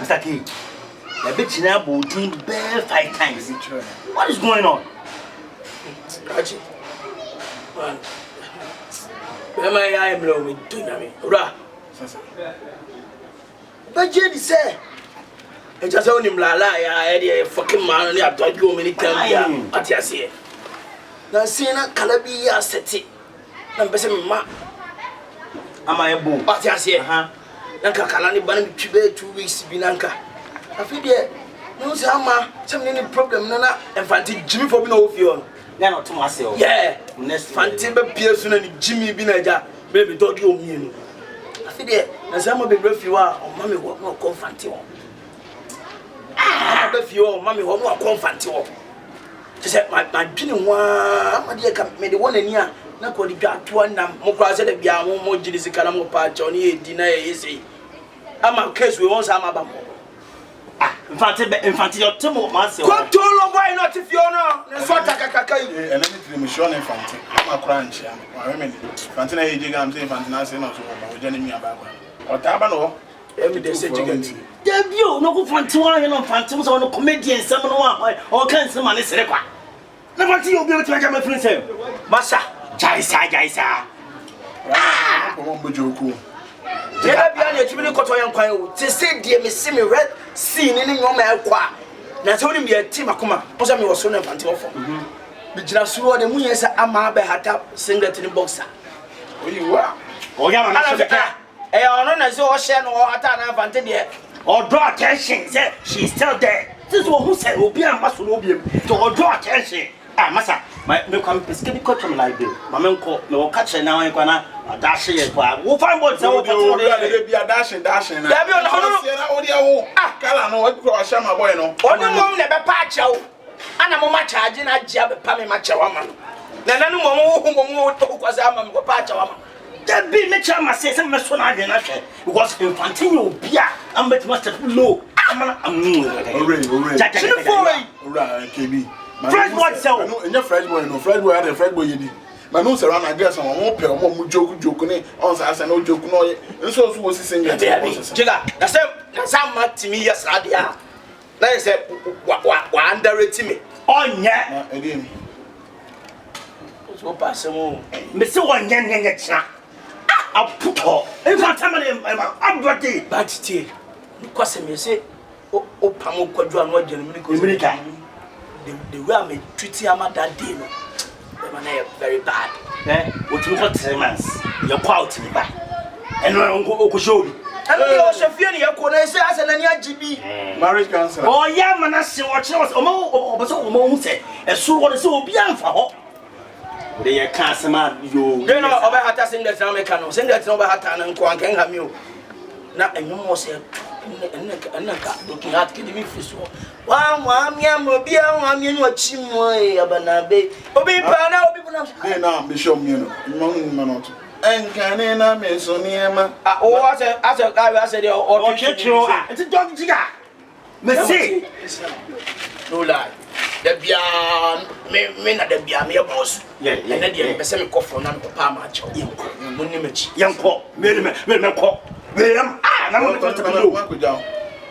Mr. K, the bitch now booting bare 5 times. What is going on? Kachi. Man. Where I am low with Tunami. Ra. But Jenny said, I just own him la a fucking man. I told you many times. What you say? Now, see, not Calabia set it. I'm passing ma. Am I a boo? What you say? Nanka Kalani Banning 2 weeks, Binanka. I feel there. No, Sama, some any problem, Nana, and Fanti Jimmy for no fuel. They're not to myself. Yeah, next Fantimba Pearson and Jimmy Binaja, maybe don't you mean. I feel there, and some of the refugee or Mammy walk more confantio. Ah, if you are Mammy walk more confantio. She said, my pinning one, my dear, made the one in here. Not what you got to one, Mokra said, be a more Jilis Calamo patch on ye, dinner, easy. I'm a case we want some about. Infantile, your tomb, myself. Come to why not if you know? That's what I can. And then the mission infantile. I'm a crunch. I mean, Fantina, I'm saying Fantina, saying also, we're getting me about. Or Tabano, every day, say, Damn you, no good fun to one and phantoms on a comedian, someone or can someone is required. Never see you be able to make my friends. Massa, Jaisa. Tell me, I'm going to go to say, dear Miss Simmy Red, seen in your mail. Now, told him a team of Kuma, was I was soon until for. But just saw the moon as a man had up singlet in the boxer. Where you are? Oh, yeah, I don't know, so Shan or Atana Vantadia. Or draw attention, said she's still there. This is what who said, will be a muscle to draw attention. Ah, Massa, my milk escape cotton like this. My uncle, no catcher now, I'm gonna dash it. We'll find what's over there. Be a dashing. Ah, Calano, what grow a shama boy? No, or no one never patch out. And I'm much charging a jab, Pammy Machawaman. Then no more who was a man with Pachawaman. That be nature must say some mess when I did not say. Was continue, Pia, and bet must have low. I'm moving. Right, KB. Fresh boy, so in your fresh boy, no fresh boy, had a fresh boy. My nose around, I guess, on one pair, one joke, on us, and no joke, no, and so was he saying, Jigga, that's how much to me, yes, Adia. That is what underrated me. Oh, yeah, I didn't. So pass him on. Mr. One Yan, I'll put her. In fact, I'm ready. But still, because me say, oh, Pamo Quadran, what generally the way I treat him at that day, very bad. Eh, what you got 3 months? You're proud to me back. And I don't go show you. And we also feel your corner, say, as an GB. Marriage counselor. Oh, yeah, man, I see what you was. Oh, but so say, and so what is so beyond for her. They can't smart you. They know about how to sing that American, sing that over Hatan and Kwan can have you. Not a no more say, and looking at Kidney Fish. One yam will be on your chimway, Abanabe. Obi Pana, people now, Bishop, you know, and Canena, Messoniema. Oh, as a guy, I said, or church, it's a dog jigger. Merci. No lie. The Bian, men at the Biamia boss. Yeah, and then the semi coffin and Papa, young cock, William cock. William,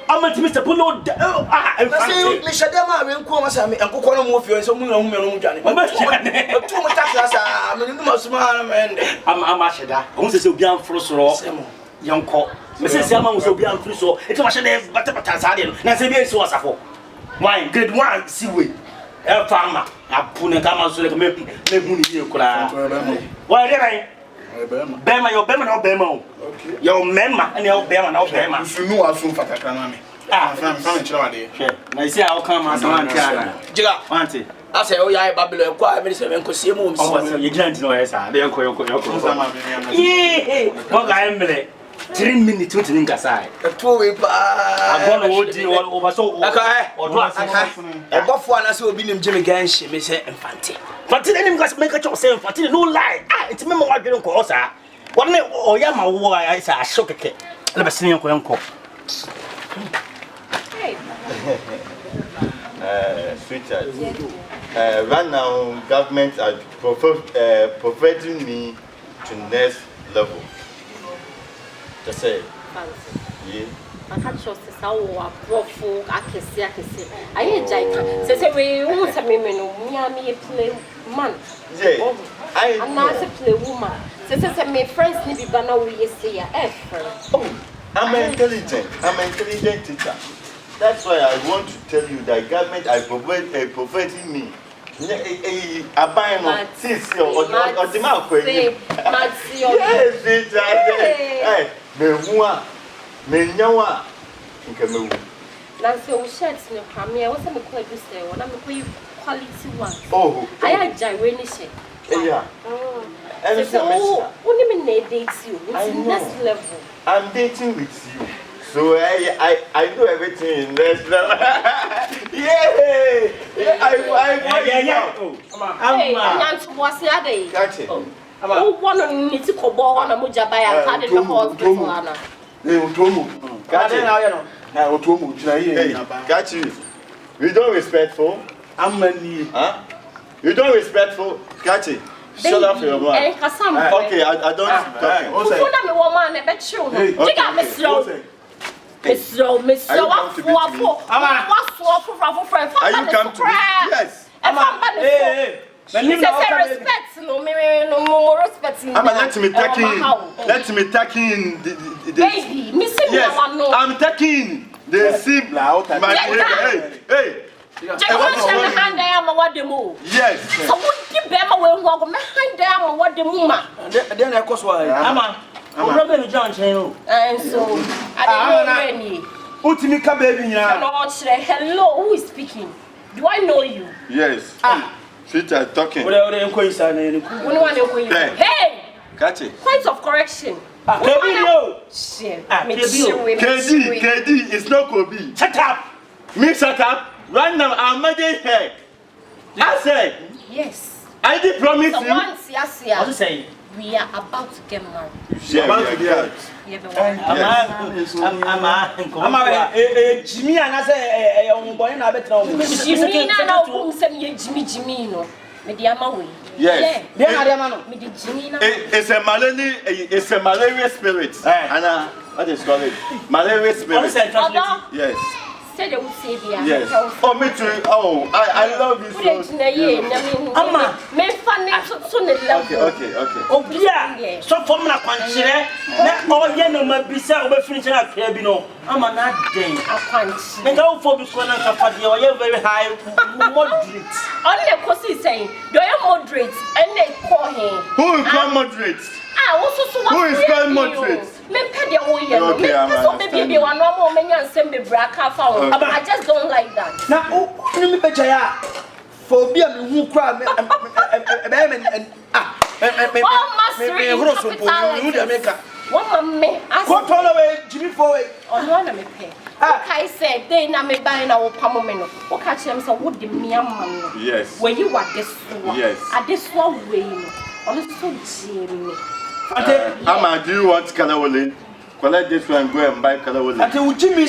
I'm Mr. Puno. I say, Mishadama, and Comasami, and Cocono Mofio, and some woman, Johnny. But 2 much I'm a little small man. I'm Mashada. I want to see Bian Frosso, young cock. Mrs. Salmon was a Bian Frosso. It was a name, but a Tanzanian. Nancy was a four. Why, good one, see we. A farmer, I put a camera so that make you cry. Why did I? Bema, your Bema, no Bemo. Your memma and your Bema, no Bema. You know, I'll soon fat a canami. Ah, I'm trying to I say, I'll come as a man. Jilla, Auntie. I say, oh, yeah, Babylon, quiet minister, and Cosimo. Oh, you can't know, as I am going to yeah, I am 3 minutes to think aside. A 2-way I'm going to do over so okay. Or a buff one as will be named Jimmy Gansh, Miss Infante. But then you must make a choice, Infante, no lie. Ah, it's a member of your cause. One or Yama, why I say, I shook a kid. Let me see your uncle. Sweetheart. Right now, government are providing me to next level. Just say, yeah. I can't trust this our brofu akesi. I ain't jaika. Say we won't say me no me play man. Yeah. I'm not a play woman. Say me friends ni be bana we say ya Oh, I'm intelligent teacher. That's why I want to tell you that government I providing me. Abano sis or the mouth. Yes, it's hey, me nyawa. Nkame. Now so shirts no pamia what's me quite do say one am quality one. Oh. I enjoy any shirt. Yeah. And so only me dates you. It's next level. I'm dating with you. So I do everything in this level. Yeah. I'm what's the other? Catch it. Oh, one on need to call on a mujabaya card in the hospital. Catch you. You don't respectful. I'm many. Huh? You don't respectful. Catch it. Shut up your mouth. Okay, I don't. What's the woman? I bet you. You got me slow. Miss Rowe, what for friend? Are you come to me? Yes. Hey. Respect, no more respect. Let me take in the baby. Yes, I'm taking the sip. Hey. Yes. So what give them away behind them what the mama. Then I cost why. I'm Robin John Channel. And so I don't know any. Utimika baby now. Hello, who is speaking? Do I know you? Yes. Sweetheart talking. Hey! Catch it. Point of correction. KD is not Kobe. Shut up! Me shut up. Right now I'm making hair. I said. Yes. I did promise you. Once, yes. What you say? We are about to get married. About to get. Jimmy and I say, I'm going to bet on Jimmy. Now, Jimmy, no. Mediama. Yes. It's a malaria spirit. Anna, what is called it? Malaria spirit. Yes. Yes. Oh, me too. Oh, I love you so. Amma. Okay. Oh, yeah. So from la quanchire. Let all yeno ma bisa obe finish na krebi no. Amma na den. Quanch. Nka wo for bi ko na ka fade o ye very high moderate. Only Kosi saying, do you moderate and they call him? Who is called moderate? Who is called moderate? I just don't like that. Now, let me bet you for being who cry and what all away, Jimmy Foy? On one of me pay. I said, they now may buy our Pamomeno. What catch them so would the mere man? Yes. Where you are this one? Yes. At this one way, also Jimmy. Amma, do you want Kalawolin? Collect this one and go and buy Kalawolin. Until Jimmy,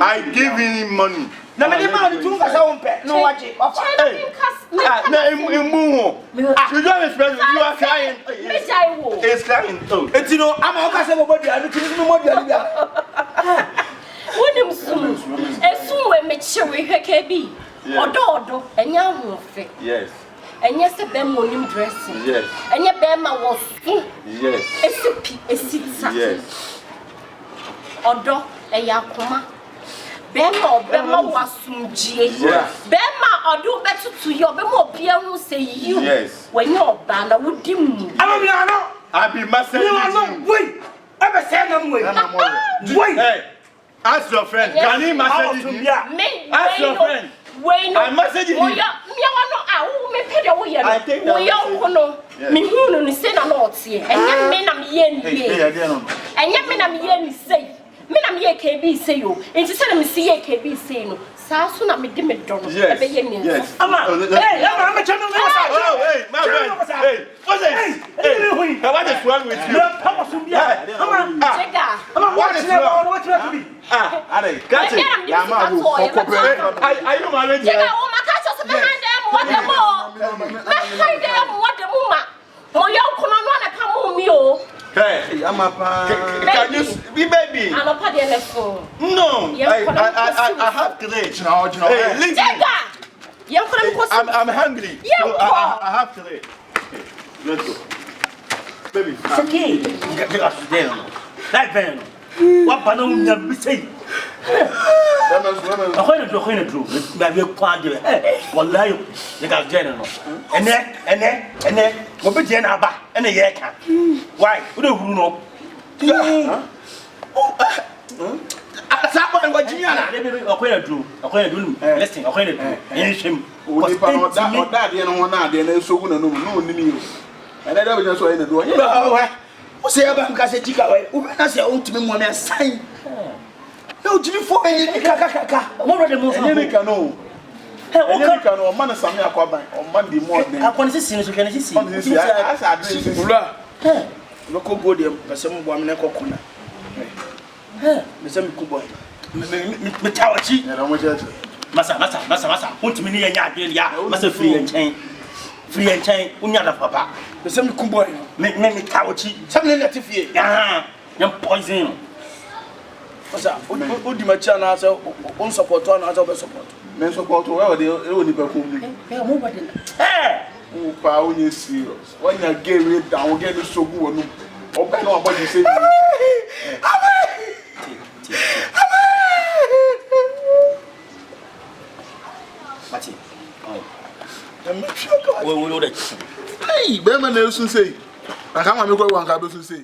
I give him money. No, you don't expect you are crying. It's crying too. It's I'm Yes. And yes, the bem morning dressing. Yes. And your bema was yes. A sit. Yes. Odo a yakuma. Bema was sumji. Bema odo better to your bemo beer who say you. Yes. When your banner would dim. I'll be massaging. Wait. Ever said them wait. Hey. Ask your friend. Can he massage you? Ask your friend. Wait, no. I'm messaging you. I think that me who no say na not here. And yet men am yen be. And yet men am yen say. Men am ye KB say you. It is say me see KB say no. Sa so na me de me don. Yes. Yes. Hey, I'm a channel. Hey, my friend. Hey, what's this? Hey, what is wrong with you? What is wrong? What you be? Catch it. Are you married? Behind them, what the more? Behind them, what the more? Oh, you come on, I come home, you. Hey, I'm a can you be baby? I'm a party on the phone. No, I have courage now. Hey, listen. I'm hungry. So I have courage. Let's go. Baby. It's okay. That man. What banana you say? I'm going to do. Maybe a part of it. Wallahi, you got general. And then, what be general back and a year can. Why? Who do you know? Someone what you are do. Listen, I'm going to do. Him. That you know, now they're so good. No, and I don't just want to do it. Who say about Cassetta? Who has your own to me when I sign? No, do you for any kaka? More than most of them can know. Hey, can know man some on Monday morning. I want to see you can see. Local body, some woman coconut. Some kubo. Metawachi, Massa, want to me near Yadia, Massa free and chain. Free and chain, Unyada Papa. The same kubo, make me Tawachi, something that if you young poison. What's up? Who do my channel as a support one as a support? Men support where they only perform. Hey, oh, power, you serious. When you get it down, get it so good. Open up what you say. Mati. I'm not sure. We will do that. Hey, Beman, I say. I can't make one. I say.